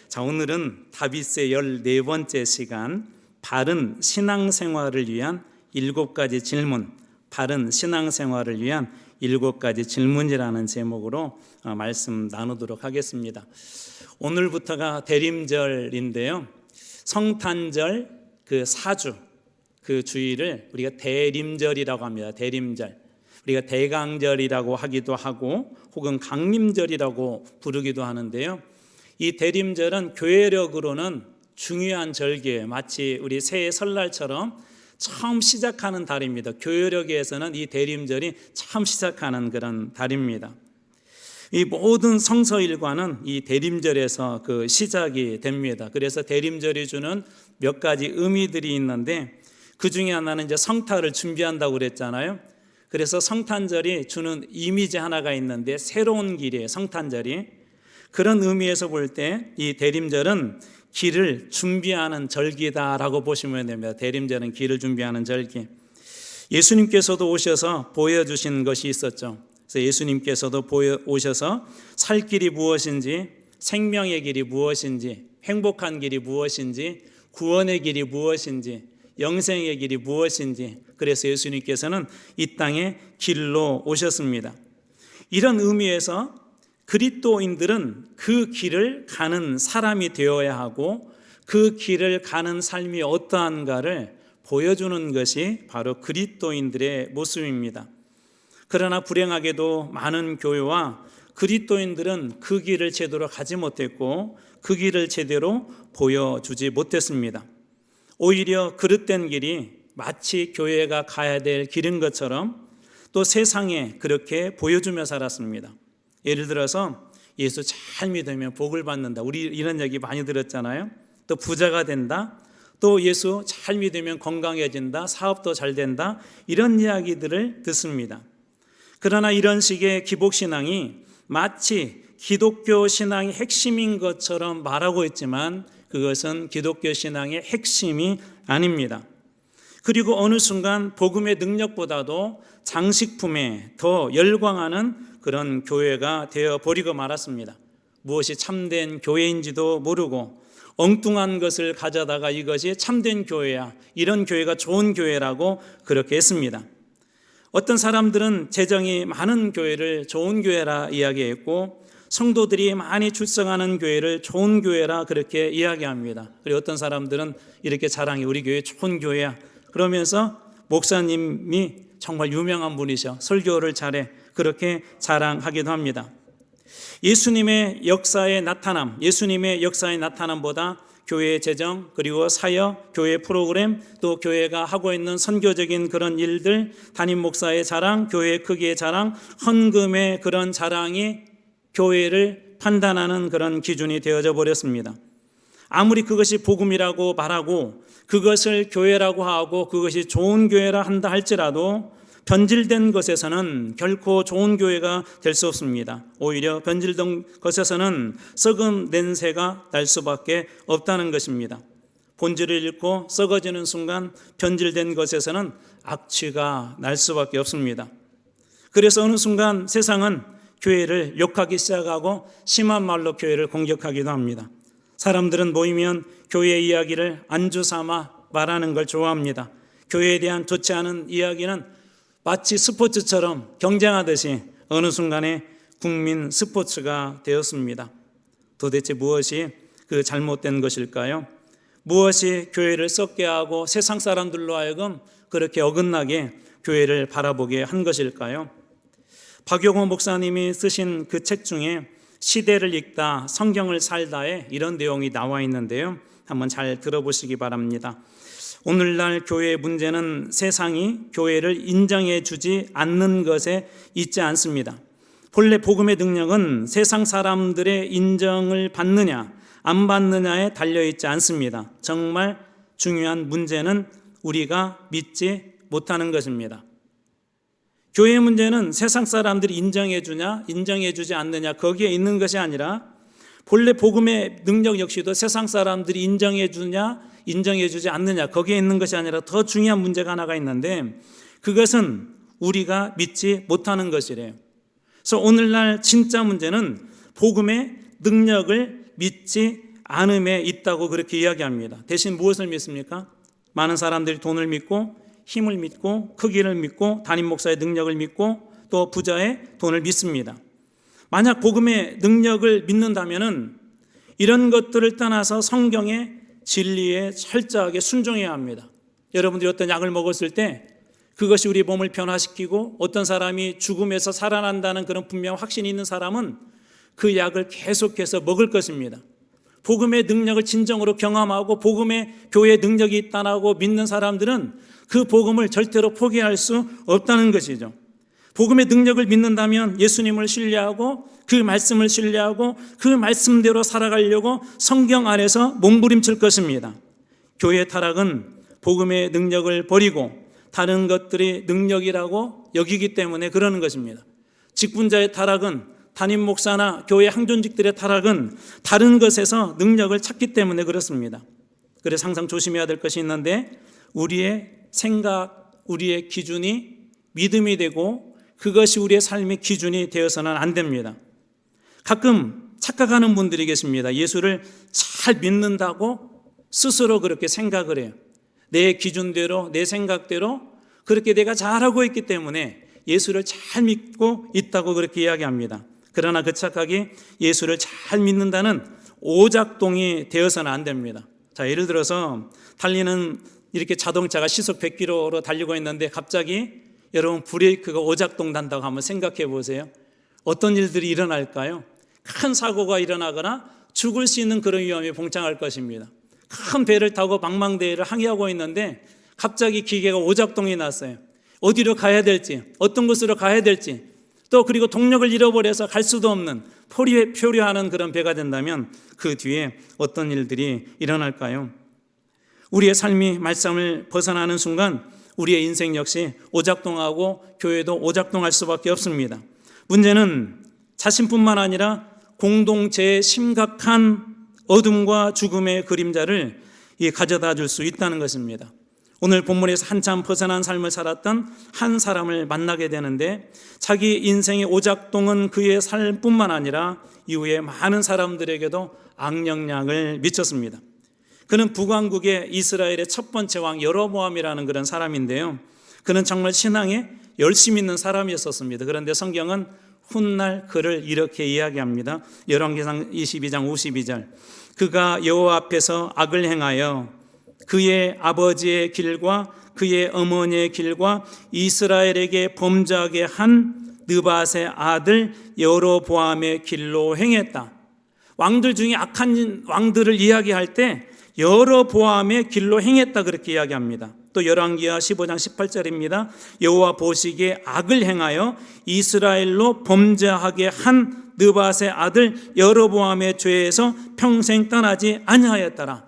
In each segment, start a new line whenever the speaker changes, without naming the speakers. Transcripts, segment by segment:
자, 오늘은 다윗의 14번째 시간, 바른 신앙생활을 위한 7가지 질문, 바른 신앙생활을 위한 7가지 질문이라는 제목으로 말씀 나누도록 하겠습니다. 오늘부터가 대림절인데요, 성탄절 그 사주, 그 주일을 우리가 대림절이라고 합니다. 대림절, 우리가 대강절이라고 하기도 하고 혹은 강림절이라고 부르기도 하는데요, 이 대림절은 교회력으로는 중요한 절기예요. 마치 우리 새해 설날처럼 처음 시작하는 달입니다. 교회력에서는 이 대림절이 처음 시작하는 그런 달입니다. 이 모든 성서 일과는 이 대림절에서 그 시작이 됩니다. 그래서 대림절이 주는 몇 가지 의미들이 있는데, 그 중에 하나는 이제 성탄을 준비한다고 그랬잖아요. 그래서 성탄절이 주는 이미지 하나가 있는데, 새로운 길이에요, 성탄절이. 그런 의미에서 볼 때 이 대림절은 길을 준비하는 절기다라고 보시면 됩니다. 대림절은 길을 준비하는 절기. 예수님께서도 오셔서 보여주신 것이 있었죠. 그래서 예수님께서도 오셔서 살 길이 무엇인지, 생명의 길이 무엇인지, 행복한 길이 무엇인지, 구원의 길이 무엇인지, 영생의 길이 무엇인지, 그래서 예수님께서는 이 땅에 길로 오셨습니다. 이런 의미에서 그리스도인들은 그 길을 가는 사람이 되어야 하고, 그 길을 가는 삶이 어떠한가를 보여주는 것이 바로 그리스도인들의 모습입니다. 그러나 불행하게도 많은 교회와 그리스도인들은 그 길을 제대로 가지 못했고, 그 길을 제대로 보여주지 못했습니다. 오히려 그릇된 길이 마치 교회가 가야 될 길인 것처럼 또 세상에 그렇게 보여주며 살았습니다. 예를 들어서 예수 잘 믿으면 복을 받는다, 우리 이런 얘기 많이 들었잖아요. 또 부자가 된다, 또 예수 잘 믿으면 건강해진다, 사업도 잘 된다, 이런 이야기들을 듣습니다. 그러나 이런 식의 기복신앙이 마치 기독교 신앙의 핵심인 것처럼 말하고 있지만, 그것은 기독교 신앙의 핵심이 아닙니다. 그리고 어느 순간 복음의 능력보다도 장식품에 더 열광하는 그런 교회가 되어버리고 말았습니다. 무엇이 참된 교회인지도 모르고 엉뚱한 것을 가져다가 이것이 참된 교회야, 이런 교회가 좋은 교회라고 그렇게 했습니다. 어떤 사람들은 재정이 많은 교회를 좋은 교회라 이야기했고, 성도들이 많이 출석하는 교회를 좋은 교회라 그렇게 이야기합니다. 그리고 어떤 사람들은 이렇게 자랑해, 우리 교회 좋은 교회야, 그러면서 목사님이 정말 유명한 분이셔, 설교를 잘해, 그렇게 자랑하기도 합니다. 예수님의 역사의 나타남보다 교회의 재정, 그리고 사역, 교회 프로그램, 또 교회가 하고 있는 선교적인 그런 일들, 담임 목사의 자랑, 교회의 크기의 자랑, 헌금의 그런 자랑이 교회를 판단하는 그런 기준이 되어져 버렸습니다. 아무리 그것이 복음이라고 말하고 그것을 교회라고 하고 그것이 좋은 교회라 한다 할지라도 변질된 것에서는 결코 좋은 교회가 될 수 없습니다. 오히려 변질된 것에서는 썩은 냄새가 날 수밖에 없다는 것입니다. 본질을 잃고 썩어지는 순간 변질된 것에서는 악취가 날 수밖에 없습니다. 그래서 어느 순간 세상은 교회를 욕하기 시작하고 심한 말로 교회를 공격하기도 합니다. 사람들은 모이면 교회 이야기를 안주 삼아 말하는 걸 좋아합니다. 교회에 대한 좋지 않은 이야기는 마치 스포츠처럼 경쟁하듯이 어느 순간에 국민 스포츠가 되었습니다. 도대체 무엇이 그 잘못된 것일까요? 무엇이 교회를 썩게 하고 세상 사람들로 하여금 그렇게 어긋나게 교회를 바라보게 한 것일까요? 박용호 목사님이 쓰신 그 책 중에 시대를 읽다, 성경을 살다에 이런 내용이 나와 있는데요, 한번 잘 들어보시기 바랍니다. 오늘날 교회의 문제는 세상이 교회를 인정해 주지 않는 것에 있지 않습니다. 본래 복음의 능력은 세상 사람들의 인정을 받느냐 안 받느냐에 달려있지 않습니다. 정말 중요한 문제는 우리가 믿지 못하는 것입니다. 교회의 문제는 세상 사람들이 인정해 주냐 인정해 주지 않느냐 거기에 있는 것이 아니라, 본래 복음의 능력 역시도 세상 사람들이 인정해 주냐 인정해 주지 않느냐 거기에 있는 것이 아니라 더 중요한 문제가 하나가 있는데, 그것은 우리가 믿지 못하는 것이래요. 그래서 오늘날 진짜 문제는 복음의 능력을 믿지 않음에 있다고 그렇게 이야기합니다. 대신 무엇을 믿습니까? 많은 사람들이 돈을 믿고 힘을 믿고 크기를 믿고 담임 목사의 능력을 믿고 또 부자의 돈을 믿습니다. 만약 복음의 능력을 믿는다면은 이런 것들을 떠나서 성경의 진리에 철저하게 순종해야 합니다. 여러분들이 어떤 약을 먹었을 때 그것이 우리 몸을 변화시키고 어떤 사람이 죽음에서 살아난다는 그런 분명한 확신이 있는 사람은 그 약을 계속해서 먹을 것입니다. 복음의 능력을 진정으로 경험하고 복음의 교회의 능력이 있다고 믿는 사람들은 그 복음을 절대로 포기할 수 없다는 것이죠. 복음의 능력을 믿는다면 예수님을 신뢰하고 그 말씀을 신뢰하고 그 말씀대로 살아가려고 성경 안에서 몸부림칠 것입니다. 교회의 타락은 복음의 능력을 버리고 다른 것들이 능력이라고 여기기 때문에 그러는 것입니다. 직분자의 타락은 담임 목사나 교회 항존직들의 타락은 다른 것에서 능력을 찾기 때문에 그렇습니다. 그래서 항상 조심해야 될 것이 있는데 우리의 생각, 우리의 기준이 믿음이 되고 그것이 우리의 삶의 기준이 되어서는 안 됩니다. 가끔 착각하는 분들이 계십니다. 예수를 잘 믿는다고 스스로 그렇게 생각을 해요. 내 기준대로 내 생각대로 그렇게 내가 잘하고 있기 때문에 예수를 잘 믿고 있다고 그렇게 이야기합니다. 그러나 그 착각이 예수를 잘 믿는다는 오작동이 되어서는 안 됩니다. 자, 예를 들어서 달리는 이렇게 자동차가 시속 100km로 달리고 있는데 갑자기 여러분 브레이크가 오작동 난다고 한번 생각해 보세요. 어떤 일들이 일어날까요? 큰 사고가 일어나거나 죽을 수 있는 그런 위험에 봉착할 것입니다. 큰 배를 타고 망망대해를 항해하고 있는데 갑자기 기계가 오작동이 났어요. 어디로 가야 될지, 어떤 곳으로 가야 될지, 또 그리고 동력을 잃어버려서 갈 수도 없는 표류하는 그런 배가 된다면 그 뒤에 어떤 일들이 일어날까요? 우리의 삶이 말씀을 벗어나는 순간 우리의 인생 역시 오작동하고 교회도 오작동할 수밖에 없습니다. 문제는 자신뿐만 아니라 공동체의 심각한 어둠과 죽음의 그림자를 가져다 줄 수 있다는 것입니다. 오늘 본문에서 한참 벗어난 삶을 살았던 한 사람을 만나게 되는데 자기 인생의 오작동은 그의 삶뿐만 아니라 이후에 많은 사람들에게도 악영향을 미쳤습니다. 그는 북왕국의 이스라엘의 첫 번째 왕 여로보암이라는 그런 사람인데요. 그는 정말 신앙에 열심히 있는 사람이었습니다. 그런데 성경은 훗날 그를 이렇게 이야기합니다. 열왕기상 22장 52절 그가 여호와 앞에서 악을 행하여 그의 아버지의 길과 그의 어머니의 길과 이스라엘에게 범죄하게 한 느밧의 아들 여로보암의 길로 행했다. 왕들 중에 악한 왕들을 이야기할 때 여로보암의 길로 행했다 그렇게 이야기합니다. 또 열왕기하 15장 18절입니다. 여호와 보시기에 악을 행하여 이스라엘로 범죄하게 한 느밧의 아들 여로보암의 죄에서 평생 떠나지 아니하였더라.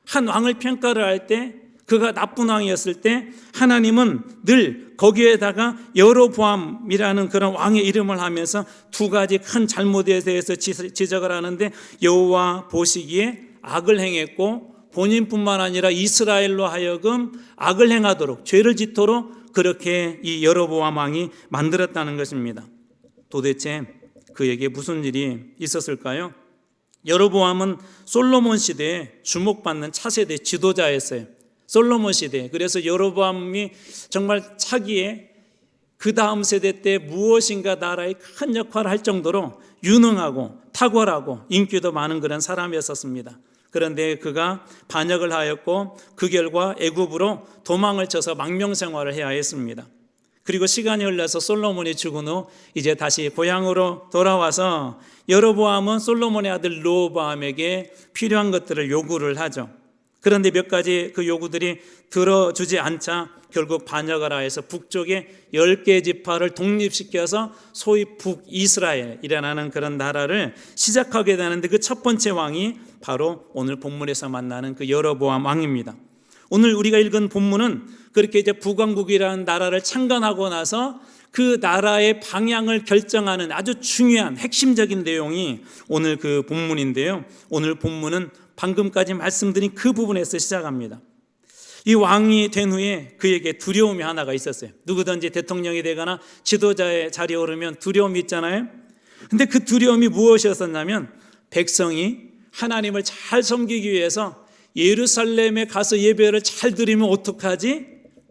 한 왕을 평가를 할 때 그가 나쁜 왕이었을 때 하나님은 늘 거기에다가 여로보암이라는 그런 왕의 이름을 하면서 두 가지 큰 잘못에 대해서 지적을 하는데 여호와 보시기에 악을 행했고 본인뿐만 아니라 이스라엘로 하여금 악을 행하도록 죄를 짓도록 그렇게 이 여로보암 왕이 만들었다는 것입니다. 도대체 그에게 무슨 일이 있었을까요? 여로보암은 솔로몬 시대에 주목받는 차세대 지도자였어요. 솔로몬 시대. 그래서 여로보암이 정말 차기에 그 다음 세대 때 무엇인가 나라의 큰 역할을 할 정도로 유능하고 탁월하고 인기도 많은 그런 사람이었습니다. 그런데 그가 반역을 하였고 그 결과 애굽으로 도망을 쳐서 망명생활을 해야 했습니다. 그리고 시간이 흘러서 솔로몬이 죽은 후 이제 다시 고향으로 돌아와서 여로보암은 솔로몬의 아들 르호보암에게 필요한 것들을 요구를 하죠. 그런데 몇 가지 그 요구들이 들어주지 않자 결국 반역을 하여서 북쪽의 10개 지파를 독립시켜서 소위 북이스라엘이라는 그런 나라를 시작하게 되는데 그 첫 번째 왕이 바로 오늘 본문에서 만나는 그 여로보암 왕입니다. 오늘 우리가 읽은 본문은 그렇게 이제 북왕국이라는 나라를 창건하고 나서 그 나라의 방향을 결정하는 아주 중요한 핵심적인 내용이 오늘 그 본문인데요. 오늘 본문은 방금까지 말씀드린 그 부분에서 시작합니다. 이 왕이 된 후에 그에게 두려움이 하나가 있었어요. 누구든지 대통령이 되거나 지도자의 자리에 오르면 두려움이 있잖아요. 근데 그 두려움이 무엇이었었냐면 백성이 하나님을 잘 섬기기 위해서 예루살렘에 가서 예배를 잘 드리면 어떡하지?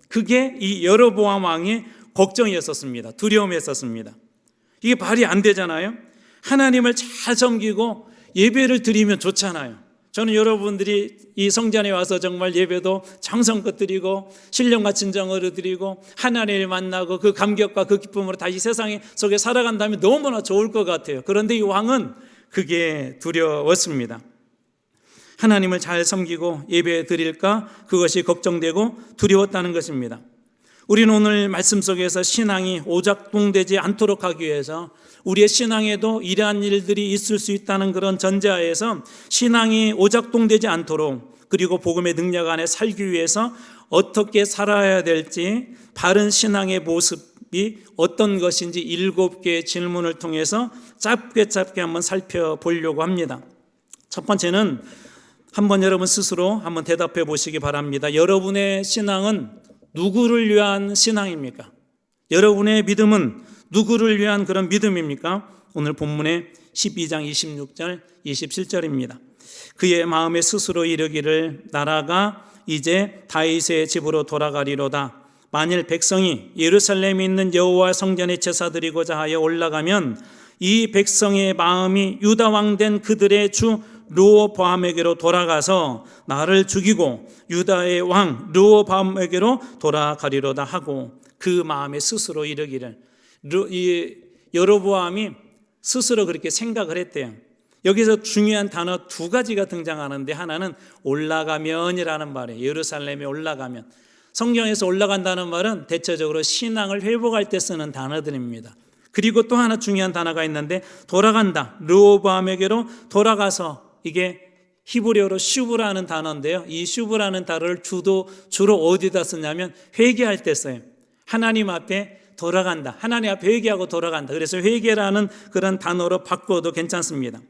그게 이 여로보암 왕의 걱정이었었습니다. 두려움이었었습니다. 이게 말이 안 되잖아요. 하나님을 잘 섬기고 예배를 드리면 좋잖아요. 저는 여러분들이 이 성전에 와서 정말 예배도 정성껏 드리고 신령과 진정으로 드리고 하나님을 만나고 그 감격과 그 기쁨으로 다시 세상 속에 살아간다면 너무나 좋을 것 같아요. 그런데 이 왕은 그게 두려웠습니다. 하나님을 잘 섬기고 예배 드릴까? 그것이 걱정되고 두려웠다는 것입니다. 우리는 오늘 말씀 속에서 신앙이 오작동되지 않도록 하기 위해서 우리의 신앙에도 이러한 일들이 있을 수 있다는 그런 전제하에서 신앙이 오작동되지 않도록 그리고 복음의 능력 안에 살기 위해서 어떻게 살아야 될지 바른 신앙의 모습이 어떤 것인지 7개의 질문을 통해서 짧게 한번 살펴보려고 합니다. 첫 번째는 한번 여러분 스스로 한번 대답해 보시기 바랍니다. 여러분의 신앙은 누구를 위한 신앙입니까? 여러분의 믿음은 누구를 위한 그런 믿음입니까? 오늘 본문의 12장 26절 27절입니다. 그의 마음에 스스로 이르기를 나라가 이제 다윗의 집으로 돌아가리로다. 만일 백성이 예루살렘에 있는 여호와 성전에 제사 드리고자 하여 올라가면 이 백성의 마음이 유다 왕 된 그들의 주 르호보암에게로 돌아가서 나를 죽이고 유다의 왕 르호보암에게로 돌아가리로다 하고 그 마음에 스스로 이르기를 이 여로보암이 스스로 그렇게 생각을 했대요. 여기서 중요한 단어 2가지가 등장하는데 하나는 올라가면이라는 말이에요. 예루살렘에 올라가면. 성경에서 올라간다는 말은 대체적으로 신앙을 회복할 때 쓰는 단어들입니다. 그리고 또 하나 중요한 단어가 있는데 돌아간다. 르호보암에게로 돌아가서 이게 히브리어로 슈브라는 단어인데요. 이 슈브라는 단어를 주로 어디다 쓰냐면 회개할 때 써요. 하나님 앞에 돌아간다. 하나님 앞에 회개하고 돌아간다. 그래서 회개라는 그런 단어로 바꿔도 괜찮습니다.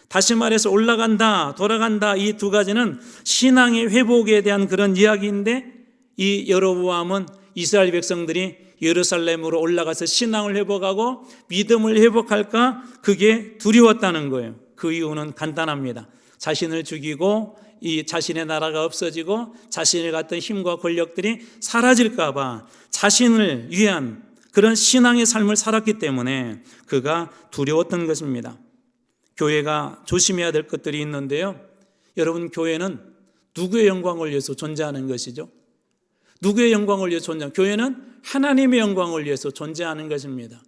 다시 말해서 올라간다, 돌아간다 이 2가지는 신앙의 회복에 대한 그런 이야기인데 이 여로보암은 이스라엘 백성들이 예루살렘으로 올라가서 신앙을 회복하고 믿음을 회복할까? 그게 두려웠다는 거예요. 그 이유는 간단합니다. 자신을 죽이고 이 자신의 나라가 없어지고 자신을 갖던 힘과 권력들이 사라질까 봐 자신을 위한 그런 신앙의 삶을 살았기 때문에 그가 두려웠던 것입니다. 교회가 조심해야 될 것들이 있는데요. 여러분, 교회는 누구의 영광을 위해서 존재하는 것이죠? 누구의 영광을 위해서 존재하는? 교회는 하나님의 영광을 위해서 존재하는 것입니다.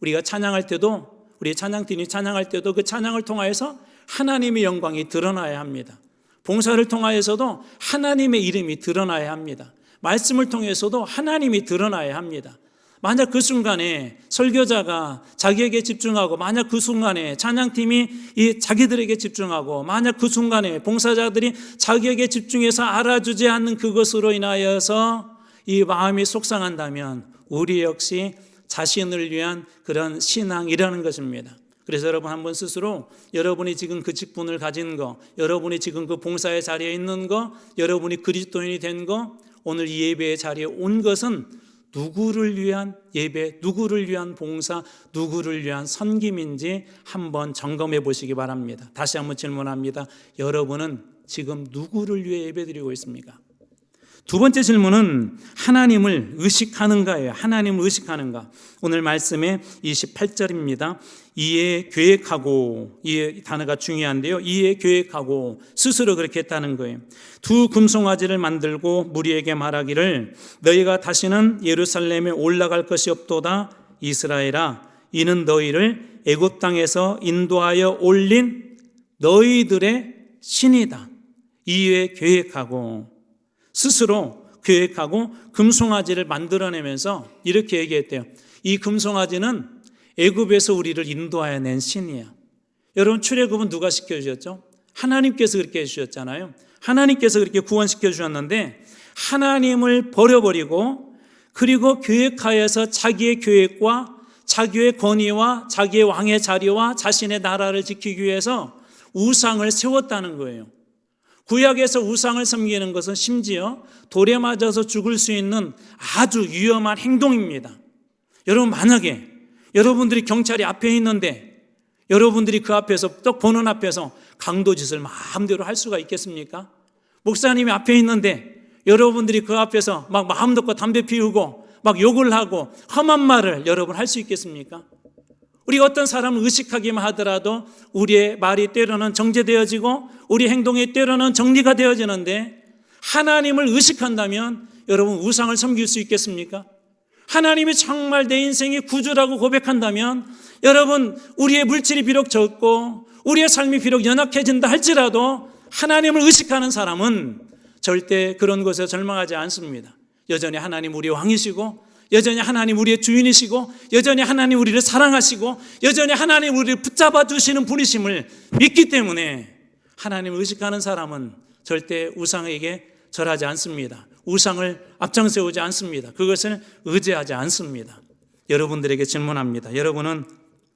우리가 찬양할 때도 우리 찬양팀이 찬양할 때도 그 찬양을 통하여서 하나님의 영광이 드러나야 합니다. 봉사를 통하여서도 하나님의 이름이 드러나야 합니다. 말씀을 통해서도 하나님이 드러나야 합니다. 만약 그 순간에 설교자가 자기에게 집중하고 만약 그 순간에 찬양팀이 자기들에게 집중하고 만약 그 순간에 봉사자들이 자기에게 집중해서 알아주지 않는 그것으로 인하여서 이 마음이 속상한다면 우리 역시 자신을 위한 그런 신앙이라는 것입니다. 그래서 여러분 한번 스스로 여러분이 지금 그 직분을 가진 거, 여러분이 지금 그 봉사의 자리에 있는 거, 여러분이 그리스도인이 된 거, 오늘 이 예배의 자리에 온 것은 누구를 위한 예배, 누구를 위한 봉사, 누구를 위한 섬김인지 한번 점검해 보시기 바랍니다. 다시 한번 질문합니다. 여러분은 지금 누구를 위해 예배드리고 있습니까? 2번째 질문은 하나님을 의식하는가예요. 하나님을 의식하는가. 오늘 말씀의 28절입니다. 이에 계획하고, 이 단어가 중요한데요. 이에 계획하고 스스로 그렇게 했다는 거예요. 2 금송아지를 만들고 무리에게 말하기를 너희가 다시는 예루살렘에 올라갈 것이 없도다. 이스라엘아, 이는 너희를 애굽 땅에서 인도하여 올린 너희들의 신이다. 이에 계획하고 스스로 계획하고 금송아지를 만들어내면서 이렇게 얘기했대요. 이 금송아지는 애굽에서 우리를 인도하여 낸 신이야. 여러분, 출애굽은 누가 시켜주셨죠? 하나님께서 그렇게 해주셨잖아요. 하나님께서 그렇게 구원시켜 주셨는데 하나님을 버려버리고 그리고 계획하여서 자기의 계획과 자기의 권위와 자기의 왕의 자리와 자신의 나라를 지키기 위해서 우상을 세웠다는 거예요. 구약에서 우상을 섬기는 것은 심지어 돌에 맞아서 죽을 수 있는 아주 위험한 행동입니다. 여러분, 만약에 여러분들이 경찰이 앞에 있는데 여러분들이 그 앞에서 딱 보는 앞에서 강도짓을 마음대로 할 수가 있겠습니까? 목사님이 앞에 있는데 여러분들이 그 앞에서 막 마음 놓고 담배 피우고 막 욕을 하고 험한 말을 여러분 할 수 있겠습니까? 우리 어떤 사람을 의식하기만 하더라도 우리의 말이 때로는 정죄되어지고 우리 행동이 때로는 정리가 되어지는데 하나님을 의식한다면 여러분 우상을 섬길 수 있겠습니까? 하나님이 정말 내 인생의 구주라고 고백한다면 여러분 우리의 물질이 비록 적고 우리의 삶이 비록 연약해진다 할지라도 하나님을 의식하는 사람은 절대 그런 것에 절망하지 않습니다. 여전히 하나님 우리의 왕이시고 여전히 하나님 우리의 주인이시고 여전히 하나님 우리를 사랑하시고 여전히 하나님 우리를 붙잡아 주시는 분이심을 믿기 때문에 하나님을 의식하는 사람은 절대 우상에게 절하지 않습니다. 우상을 앞장세우지 않습니다. 그것을 의지하지 않습니다. 여러분들에게 질문합니다. 여러분은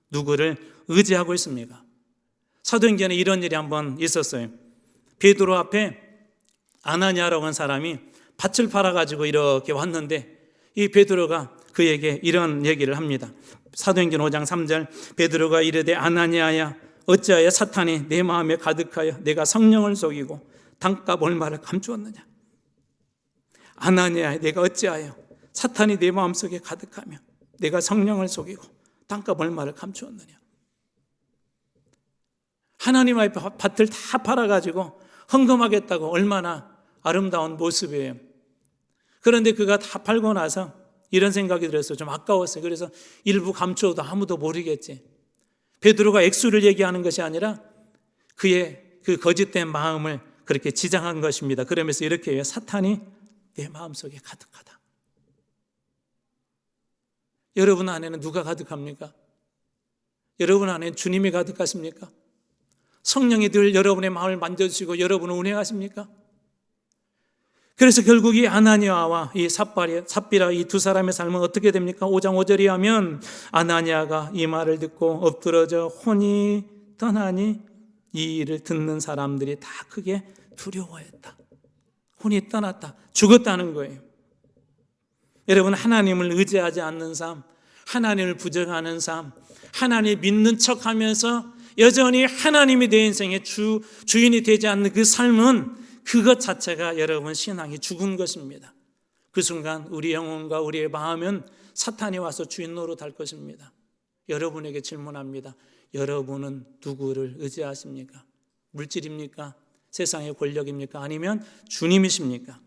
누구를 의지하고 있습니까? 사도행전에 이런 일이 한번 있었어요. 베드로 앞에 아나니아라고 하는 사람이 밭을 팔아가지고 이렇게 왔는데 이 베드로가 그에게 이런 얘기를 합니다. 사도행전 5장 3절 베드로가 이르되 아나니아야 어찌하여 사탄이 내 마음에 가득하여 내가 성령을 속이고 단값 얼마를 감추었느냐. 아나니아야 내가 어찌하여 사탄이 내 마음속에 가득하며 내가 성령을 속이고 단값 얼마를 감추었느냐. 하나님 앞에 밭을 다 팔아가지고 헌금하겠다고 얼마나 아름다운 모습이에요. 그런데 그가 다 팔고 나서 이런 생각이 들어서 좀 아까웠어요. 그래서 일부 감추어도 아무도 모르겠지. 베드로가 액수를 얘기하는 것이 아니라 그의 그 거짓된 마음을 그렇게 지장한 것입니다. 그러면서 이렇게 해요. 사탄이 내 마음속에 가득하다. 여러분 안에는 누가 가득합니까? 여러분 안에는 주님이 가득하십니까? 성령이 늘 여러분의 마음을 만져주시고 여러분을 운행하십니까? 그래서 결국 이 아나니아와 이 삽비라 이 두 사람의 삶은 어떻게 됩니까? 5장 5절에 하면 아나니아가 이 말을 듣고 엎드러져 혼이 떠나니 이 일을 듣는 사람들이 다 크게 두려워했다. 혼이 떠났다. 죽었다는 거예요. 여러분 하나님을 의지하지 않는 삶, 하나님을 부정하는 삶, 하나님 믿는 척하면서 여전히 하나님이 내 인생의 주인이 되지 않는 그 삶은 그것 자체가 여러분 신앙이 죽은 것입니다. 그 순간 우리 영혼과 우리의 마음은 사탄이 와서 주인 노릇할 것입니다. 여러분에게 질문합니다. 여러분은 누구를 의지하십니까? 물질입니까? 세상의 권력입니까? 아니면 주님이십니까?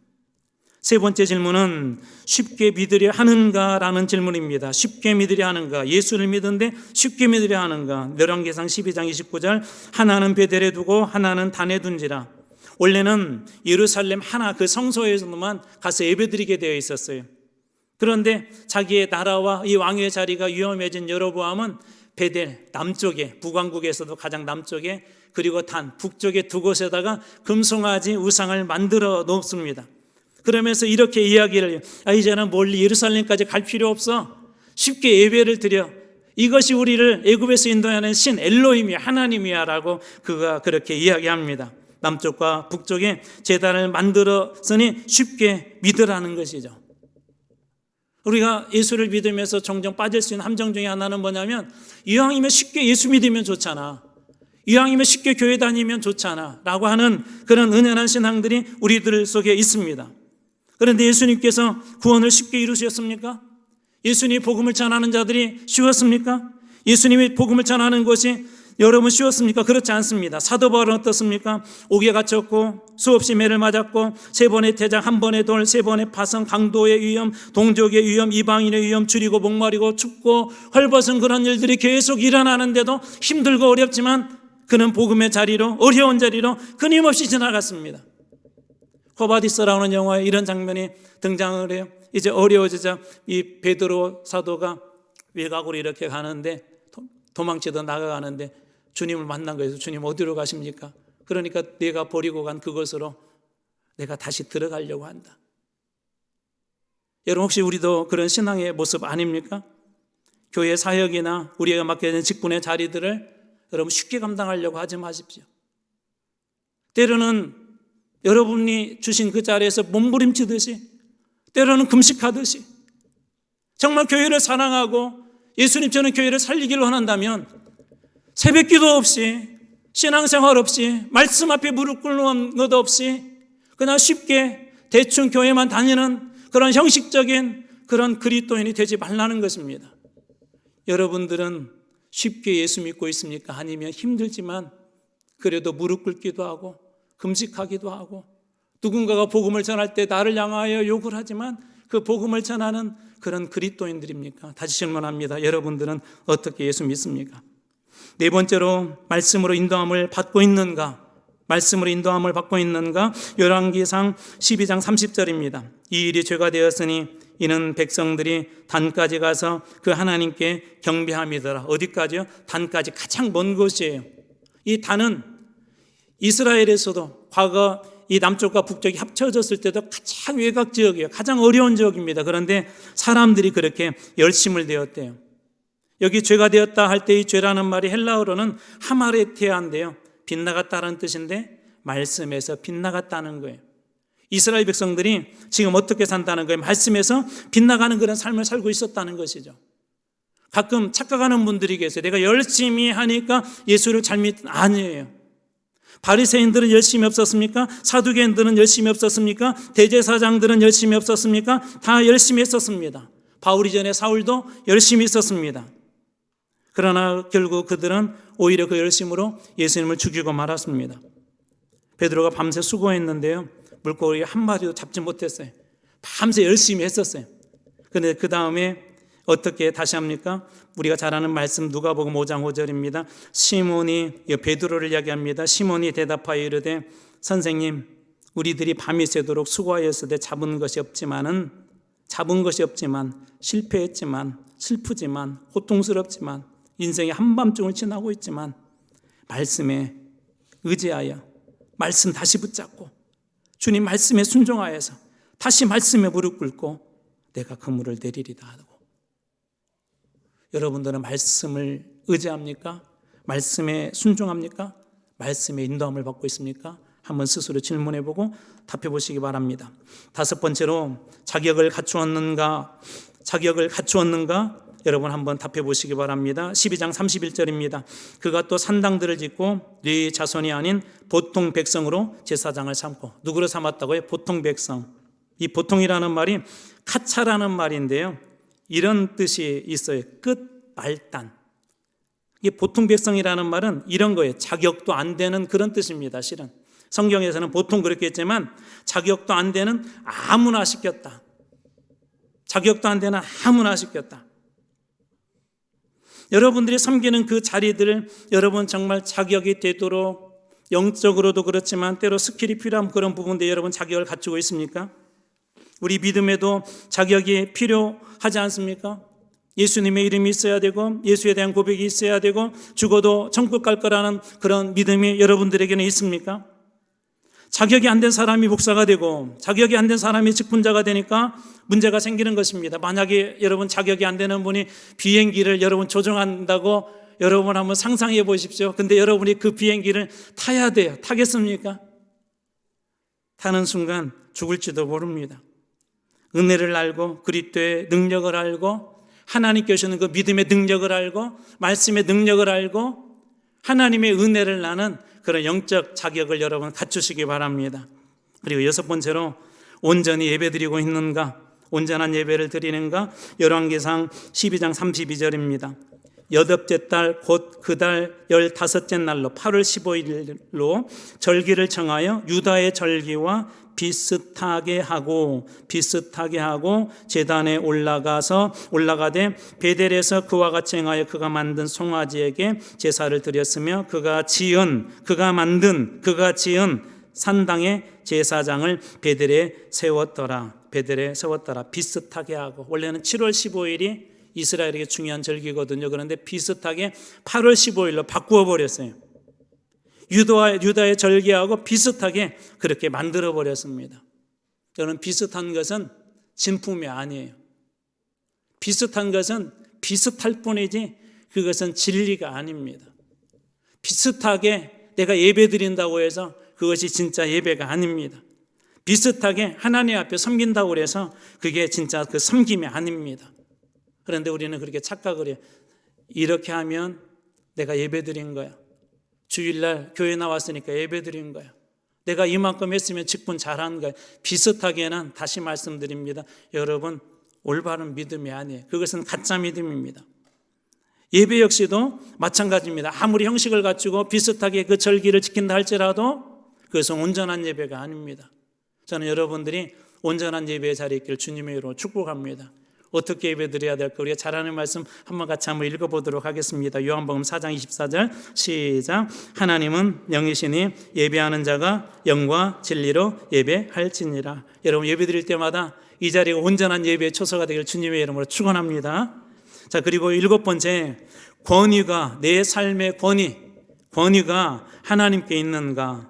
세 번째 질문은 쉽게 믿으려 하는가라는 질문입니다. 쉽게 믿으려 하는가? 예수를 믿는데 쉽게 믿으려 하는가? 열왕기상 12장 29절 하나는 베델에 두고 하나는 단에 둔지라. 원래는 예루살렘 하나 그 성소에서만 가서 예배드리게 되어 있었어요. 그런데 자기의 나라와 이 왕의 자리가 위험해진 여로보암은 베델 남쪽에 북왕국에서도 가장 남쪽에 그리고 단 북쪽에 두 곳에다가 금송아지 우상을 만들어 놓습니다. 그러면서 이렇게 이야기를 이제는 멀리 예루살렘까지 갈 필요 없어. 쉽게 예배를 드려. 이것이 우리를 애굽에서 인도하는 신 엘로힘이야 하나님이야 라고 그가 그렇게 이야기합니다. 남쪽과 북쪽에 제단을 만들었으니 쉽게 믿으라는 것이죠. 우리가 예수를 믿으면서 종종 빠질 수 있는 함정 중에 하나는 뭐냐면 이왕이면 쉽게 예수 믿으면 좋잖아. 이왕이면 쉽게 교회 다니면 좋잖아 라고 하는 그런 은연한 신앙들이 우리들 속에 있습니다. 그런데 예수님께서 구원을 쉽게 이루셨습니까? 예수님 복음을 전하는 자들이 쉬웠습니까? 예수님이 복음을 전하는 것이 여러분 쉬웠습니까? 그렇지 않습니다. 사도 바울은 어떻습니까? 옥에 갇혔고 수없이 매를 맞았고 3번의 태장, 1번의 돌, 3번의 파성, 강도의 위험, 동족의 위험, 이방인의 위험, 줄이고 목마르고 춥고 헐벗은 그런 일들이 계속 일어나는데도 힘들고 어렵지만 그는 복음의 자리로 어려운 자리로 끊임없이 지나갔습니다. 호바디스라는 영화에 이런 장면이 등장을 해요. 이제 어려워지자 이 베드로 사도가 외곽으로 이렇게 가는데 도망치다 나가가는데 주님을 만난 거예요. 주님 어디로 가십니까? 그러니까 내가 버리고 간 그것으로 내가 다시 들어가려고 한다. 여러분 혹시 우리도 그런 신앙의 모습 아닙니까? 교회 사역이나 우리가 맡게 된 직분의 자리들을 여러분 쉽게 감당하려고 하지 마십시오. 때로는 여러분이 주신 그 자리에서 몸부림치듯이 때로는 금식하듯이 정말 교회를 사랑하고 예수님처럼 교회를 살리기를 원한다면 새벽기도 없이, 신앙생활 없이, 말씀 앞에 무릎 꿇는 것 없이 그냥 쉽게 대충 교회만 다니는 그런 형식적인 그런 그리스도인이 되지 말라는 것입니다. 여러분들은 쉽게 예수 믿고 있습니까? 아니면 힘들지만 그래도 무릎 꿇기도 하고 금식하기도 하고 누군가가 복음을 전할 때 나를 향하여 욕을 하지만 그 복음을 전하는 그런 그리스도인들입니까? 다시 질문합니다. 여러분들은 어떻게 예수 믿습니까? 네 번째로 말씀으로 인도함을 받고 있는가? 말씀으로 인도함을 받고 있는가? 열왕기상 12장 30절입니다. 이 일이 죄가 되었으니 이는 백성들이 단까지 가서 그 하나님께 경배함이더라. 어디까지요? 단까지, 가장 먼 곳이에요. 이 단은 이스라엘에서도 과거 이 남쪽과 북쪽이 합쳐졌을 때도 가장 외곽 지역이에요. 가장 어려운 지역입니다. 그런데 사람들이 그렇게 열심을 되었대요. 여기 죄가 되었다 할 때 이 죄라는 말이 헬라어로는 하마레티아인데요, 빗나갔다는 뜻인데 말씀에서 빗나갔다는 거예요. 이스라엘 백성들이 지금 어떻게 산다는 거예요? 말씀에서 빗나가는 그런 삶을 살고 있었다는 것이죠. 가끔 착각하는 분들이 계세요. 내가 열심히 하니까 예수를 잘 아니에요. 바리새인들은 열심히 없었습니까? 사두개인들은 열심히 없었습니까? 대제사장들은 열심히 없었습니까? 다 열심히 했었습니다. 바울 이전에 사울도 열심히 있었습니다. 그러나 결국 그들은 오히려 그 열심으로 예수님을 죽이고 말았습니다. 베드로가 밤새 수고했는데요, 물고기 한 마리도 잡지 못했어요. 밤새 열심히 했었어요. 그런데 그 다음에 어떻게 다시 합니까? 우리가 잘 아는 말씀 누가복음 5장 5절입니다. 시몬이, 베드로를 이야기합니다. 시몬이 대답하여 이르되 선생님, 우리들이 밤이 새도록 수고하였으되 잡은 것이 없지만 실패했지만 슬프지만 고통스럽지만 인생의 한밤중을 지나고 있지만 말씀에 의지하여 말씀 다시 붙잡고 주님 말씀에 순종하여서 다시 말씀에 무릎 꿇고 내가 그물을 내리리다 하고. 여러분들은 말씀을 의지합니까? 말씀에 순종합니까? 말씀의 인도함을 받고 있습니까? 한번 스스로 질문해보고 답해보시기 바랍니다. 다섯 번째로 자격을 갖추었는가? 여러분 한번 답해보시기 바랍니다. 12장 31절입니다. 그가 또 산당들을 짓고 네 자손이 아닌 보통 백성으로 제사장을 삼고. 누구로 삼았다고요? 보통 백성. 이 보통이라는 말이 카차라는 말인데요, 이런 뜻이 있어요. 끝, 말단. 이게 보통 백성이라는 말은 이런 거예요. 자격도 안 되는 그런 뜻입니다. 실은 성경에서는 보통 그렇게 했지만 자격도 안 되는 아무나 시켰다. 자격도 안 되는 아무나 시켰다. 여러분들이 섬기는 그 자리들을 여러분 정말 자격이 되도록, 영적으로도 그렇지만 때로 스킬이 필요한 그런 부분들에 여러분 자격을 갖추고 있습니까? 우리 믿음에도 자격이 필요하지 않습니까? 예수님의 이름이 있어야 되고 예수에 대한 고백이 있어야 되고 죽어도 천국 갈 거라는 그런 믿음이 여러분들에게는 있습니까? 자격이 안 된 사람이 목사가 되고 자격이 안 된 사람이 직분자가 되니까 문제가 생기는 것입니다. 만약에 여러분 자격이 안 되는 분이 비행기를 여러분 조종한다고 여러분 한번 상상해 보십시오. 근데 여러분이 그 비행기를 타야 돼요. 타겠습니까? 타는 순간 죽을지도 모릅니다. 은혜를 알고 그리스도의 능력을 알고 하나님께 주시는 그 믿음의 능력을 알고 말씀의 능력을 알고 하나님의 은혜를 나는 그런 영적 자격을 여러분 갖추시기 바랍니다. 그리고 여섯 번째로 온전히 예배드리고 있는가? 온전한 예배를 드리는가? 열왕기상 12장 32절입니다. 여덟째 달 곧 그 달 15째 날로 8월 15일로 절기를 정하여 유다의 절기와 비슷하게 하고 제단에 올라가되 베델에서 그와 같이 행하여 그가 만든 송아지에게 제사를 드렸으며 그가 지은 산당의 제사장을 베델에 세웠더라. 비슷하게 하고, 원래는 7월 15일이 이스라엘에게 중요한 절기거든요. 그런데 비슷하게 8월 15일로 바꾸어 버렸어요. 유다의 절기하고 비슷하게 그렇게 만들어 버렸습니다. 저는 비슷한 것은 진품이 아니에요. 비슷한 것은 비슷할 뿐이지 그것은 진리가 아닙니다. 비슷하게 내가 예배 드린다고 해서 그것이 진짜 예배가 아닙니다. 비슷하게 하나님 앞에 섬긴다고 해서 그게 진짜 그 섬김이 아닙니다. 그런데 우리는 그렇게 착각을 해요. 이렇게 하면 내가 예배 드린 거야. 주일날 교회 나왔으니까 예배 드린 거야. 내가 이만큼 했으면 직분 잘한 거야. 비슷하게는 다시 말씀드립니다. 여러분, 올바른 믿음이 아니에요. 그것은 가짜 믿음입니다. 예배 역시도 마찬가지입니다. 아무리 형식을 갖추고 비슷하게 그 절기를 지킨다 할지라도 그것은 온전한 예배가 아닙니다. 저는 여러분들이 온전한 예배의 자리에 있기를 주님의 이름으로 축복합니다. 어떻게 예배 드려야 될까? 우리가 잘 아는 말씀 한번 같이 한번 읽어보도록 하겠습니다. 요한복음 4장 24절 시작. 하나님은 영이시니 예배하는 자가 영과 진리로 예배할지니라. 여러분, 예배 드릴 때마다 이 자리가 온전한 예배의 초소가 되길 주님의 이름으로 축원합니다. 자, 그리고 7번째, 권위가, 내 삶의 권위가 하나님께 있는가?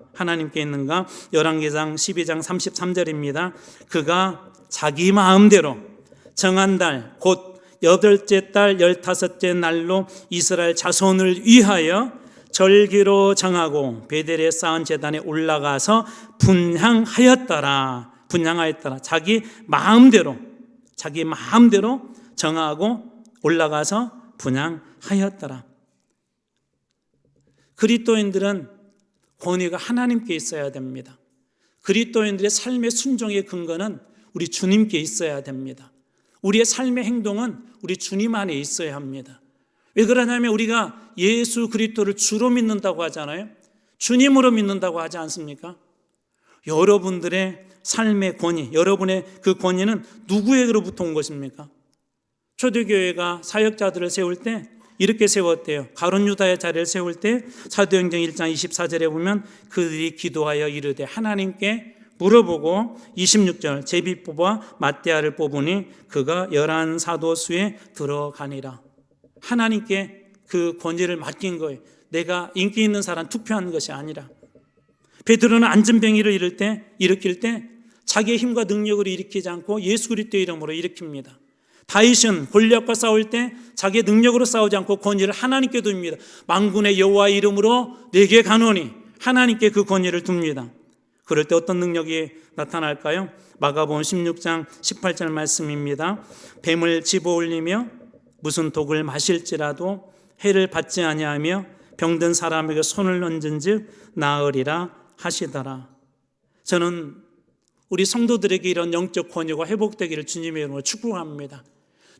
열왕기상 12장 33절입니다. 그가 자기 마음대로 정한 달, 곧 8째 달 15째 날로 이스라엘 자손을 위하여 절기로 정하고 베델에 쌓은 제단에 올라가서 분향하였더라. 자기 마음대로 정하고 올라가서 분향하였더라. 그리스도인들은 권위가 하나님께 있어야 됩니다. 그리스도인들의 삶의 순종의 근거는 우리 주님께 있어야 됩니다. 우리의 삶의 행동은 우리 주님 안에 있어야 합니다. 왜 그러냐면 우리가 예수 그리스도를 주로 믿는다고 하잖아요. 주님으로 믿는다고 하지 않습니까? 여러분들의 삶의 권위, 여러분의 그 권위는 누구에게로부터 온 것입니까? 초대교회가 사역자들을 세울 때 이렇게 세웠대요. 가룟 유다의 자리를 세울 때 사도행전 1장 24절에 보면 그들이 기도하여 이르되 하나님께 물어보고 26절 제비 뽑아 matthe아를 뽑으니 그가 11 사도 수에 들어가니라. 하나님께 그 권위를 맡긴 거예요. 내가 인기 있는 사람 투표한 것이 아니라. 베드로는 안전병이를 일으킬 때 자기의 힘과 능력으로 일으키지 않고 예수 그리스도의 이름으로 일으킵니다. 다윗은 골리앗과 싸울 때 자기의 능력으로 싸우지 않고 권위를 하나님께 둡니다. 만군의 여호와의 이름으로 내게 가노니 하나님께 그 권위를 둡니다. 그럴 때 어떤 능력이 나타날까요? 마가복음 16장 18절 말씀입니다. 뱀을 집어올리며 무슨 독을 마실지라도 해를 받지 아니하며 병든 사람에게 손을 얹은즉 나으리라 하시더라. 저는 우리 성도들에게 이런 영적 권위가 회복되기를 주님의 이름으로 축복합니다.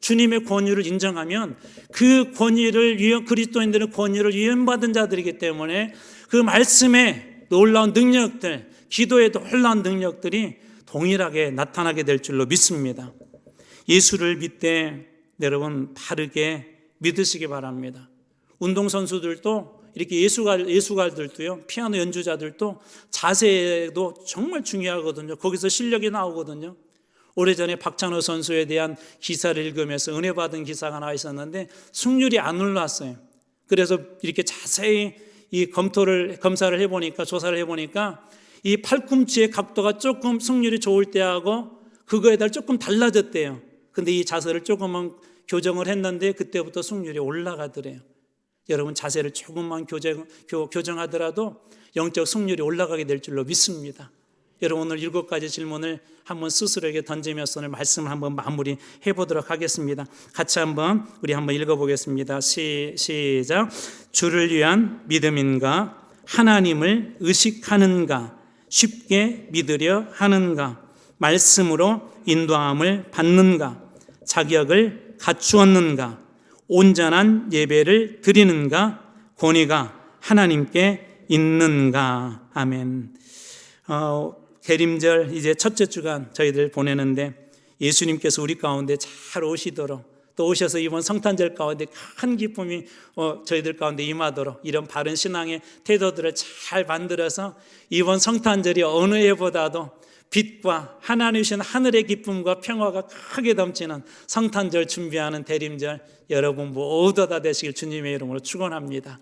주님의 권위를 인정하면 그 권위를 그리스도인들은 권위를 위임받은 자들이기 때문에 그 말씀에 놀라운 능력들, 기도에 놀라운 능력들이 동일하게 나타나게 될 줄로 믿습니다. 예수를 믿되 여러분 바르게 믿으시기 바랍니다. 운동선수들도 이렇게 예수가들도요, 피아노 연주자들도 자세도 정말 중요하거든요. 거기서 실력이 나오거든요. 오래전에 박찬호 선수에 대한 기사를 읽으면서 은혜 받은 기사가 나와 있었는데 승률이 안 올랐어요. 그래서 이렇게 자세히 이 검사를 해보니까, 조사를 해보니까 이 팔꿈치의 각도가 조금 승률이 좋을 때하고 그거에 따라 조금 달라졌대요. 근데 이 자세를 조금만 교정을 했는데 그때부터 승률이 올라가더래요. 여러분, 자세를 조금만 교정하더라도 영적 승률이 올라가게 될 줄로 믿습니다. 여러분, 오늘 7가지 질문을 한번 스스로에게 던지면서 오늘 말씀을 한번 마무리해 보도록 하겠습니다. 같이 우리 한번 읽어보겠습니다. 시작. 주를 위한 믿음인가? 하나님을 의식하는가? 쉽게 믿으려 하는가? 말씀으로 인도함을 받는가? 자격을 갖추었는가? 온전한 예배를 드리는가? 권위가 하나님께 있는가? 아멘. 계림절 이제 첫째 주간 저희들 보내는데 예수님께서 우리 가운데 잘 오시도록, 또 오셔서 이번 성탄절 가운데 큰 기쁨이 저희들 가운데 임하도록 이런 바른 신앙의 태도들을 잘 만들어서 이번 성탄절이 어느 해보다도 빛과 하나님 주신 하늘의 기쁨과 평화가 크게 넘치는 성탄절 준비하는 대림절 여러분 모두 다 되시길 주님의 이름으로 축원합니다.